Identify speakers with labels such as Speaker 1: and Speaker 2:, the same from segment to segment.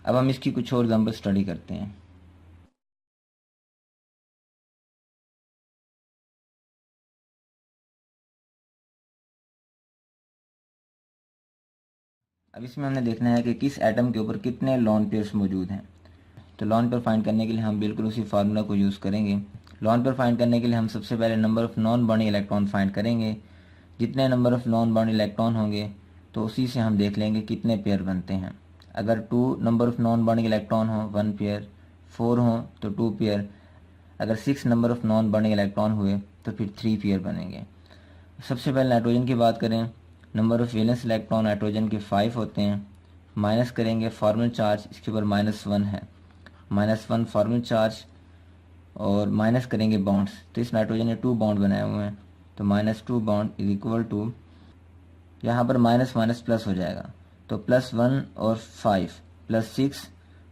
Speaker 1: अब हम इसकी कुछ और एग्जाम्पल स्टडी करते हैं। अब इसमें हमने देखना है कि किस एटम के ऊपर कितने लॉन पेयर्स मौजूद हैं। तो लॉन पेयर फाइंड करने के लिए हम बिल्कुल उसी फार्मूला को यूज़ करेंगे। लॉन पेयर फाइंड करने के लिए हम सबसे पहले number of non bonding electron find करेंगे। जितने number of non bonding electron होंगे तो उसी से हम देख लेंगे कितने पेयर बनते हैं। अगर 2 number of non bonding electron हो 1 पेयर, 4 हो तो 2 पेयर, अगर 6 number of non bonding electron हुए तो फिर 3 पेयर बनेंगे। सबसे पहले नाइट्रोजन की बात करें, number of valence electron nitrogen के 5 होते हैं। माइनस करेंगे फॉर्मल चार्ज, इसके ऊपर -1 है, -1 फॉर्मल चार्ज, और माइनस करेंगे बॉन्ड्स। तो इस नाइट्रोजन ने 2 बॉन्ड बनाए हुए हैं, तो -2 बॉन्ड इज इक्वल टू, यहाँ पर माइनस माइनस प्लस हो जाएगा, तो +1 और 5 +6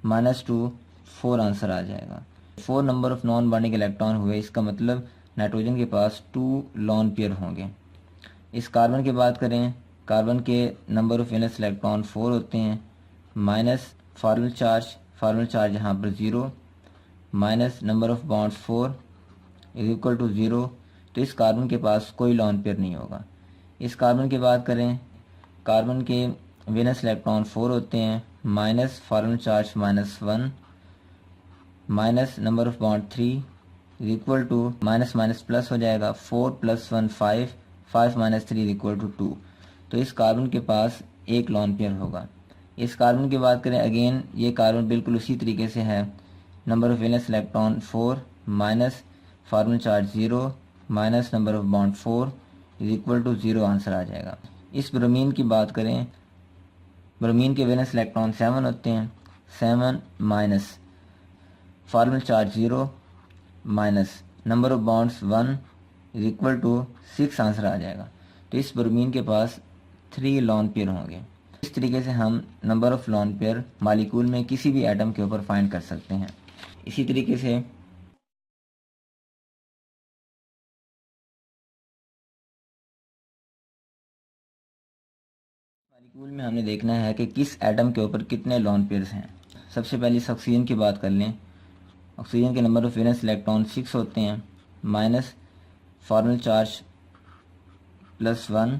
Speaker 1: -2 4 आंसर आ जाएगा। 4 number of non bonding electron हुए, इसका मतलब नाइट्रोजन के पास 2 लॉन पेयर होंगे। इस कार्बन की बात करें, कार्बन के नंबर ऑफ वैलेंस इलेक्ट्रॉन 4 होते हैं, माइनस फॉर्मल चार्ज यहाँ पर 0, minus number of bonds 4 is equal to 0, तो इस कार्बन के पास कोई लॉन पेयर नहीं होगा। इस कार्बन की बात करें, कार्बन के वैलेंस इलेक्ट्रॉन 4 होते हैं, minus formal charge -1, minus number of bond 3 is equal to, minus minus plus हो जाएगा, 4 + 1 5, 5 - 3 इज इक्वल टू 2, तो इस कार्बन के पास एक लॉन पेयर होगा। इस कार्बन की बात करें, अगेन ये कार्बन बिल्कुल उसी तरीके से है, number of valence electron 4, minus formal charge 0, minus number of bond 4 is equal to 0 answer आ जाएगा। इस ब्रोमीन की बात करें, ब्रोमीन के वैलेंस इलेक्ट्रॉन 7 होते हैं, 7 minus formal charge 0, minus number of bonds 1 is equal to 6 answer आ जाएगा। तो इस ब्रोमीन के पास 3 लॉन पेयर होंगे। इस तरीके से हम number of lone pair molecule में किसी भी एटम के ऊपर फाइंड कर सकते हैं। इसी तरीके से मालिक्यूल में हमने देखना है कि किस एटम के ऊपर कितने लॉन पेयर्स हैं। सबसे पहले इस ऑक्सीजन की बात कर लें। ऑक्सीजन के नंबर ऑफ वैलेंस इलेक्ट्रॉन 6 होते हैं, minus formal charge +1,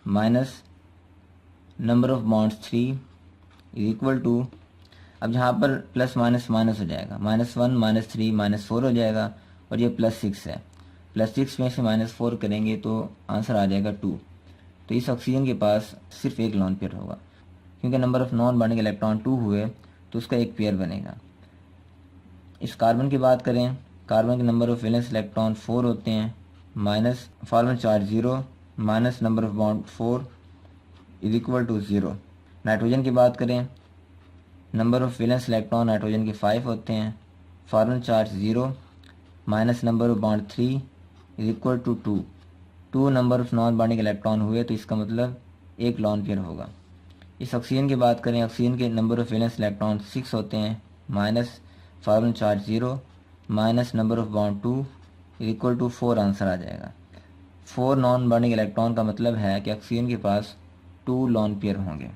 Speaker 1: minus number of bonds 3 is equal to, अब यहाँ पर प्लस माइनस माइनस हो जाएगा, -1 -3 -4 हो जाएगा, और ये +6 है, +6 में से -4 करेंगे तो आंसर आ जाएगा 2। तो इस ऑक्सीजन के पास सिर्फ एक लॉन पेयर होगा, क्योंकि number of non bonding electron 2 हुए तो उसका एक पेयर बनेगा। इस कार्बन की बात करें, कार्बन के नंबर ऑफ वैलेंस इलेक्ट्रॉन 4 होते हैं, minus formal charge 0, minus number of bond 4 is equal to 0। Nitrogen की बात करें, number of valence electron nitrogen के 5 होते हैं, formal charge 0, minus number of bond 3 is equal to 2। 2 number of non bonding electron हुए तो इसका मतलब एक लॉन पेयर होगा। इस ऑक्सीजन की बात करें, ऑक्सीजन के नंबर ऑफ वैलेंस इलेक्ट्रॉन 6 होते हैं, minus formal charge 0, minus number of bond 2 is equal to 4 answer आ जाएगा। 4 नॉन बॉन्डिंग इलेक्ट्रॉन का मतलब है कि ऑक्सीजन के पास 2 लॉन पेयर होंगे।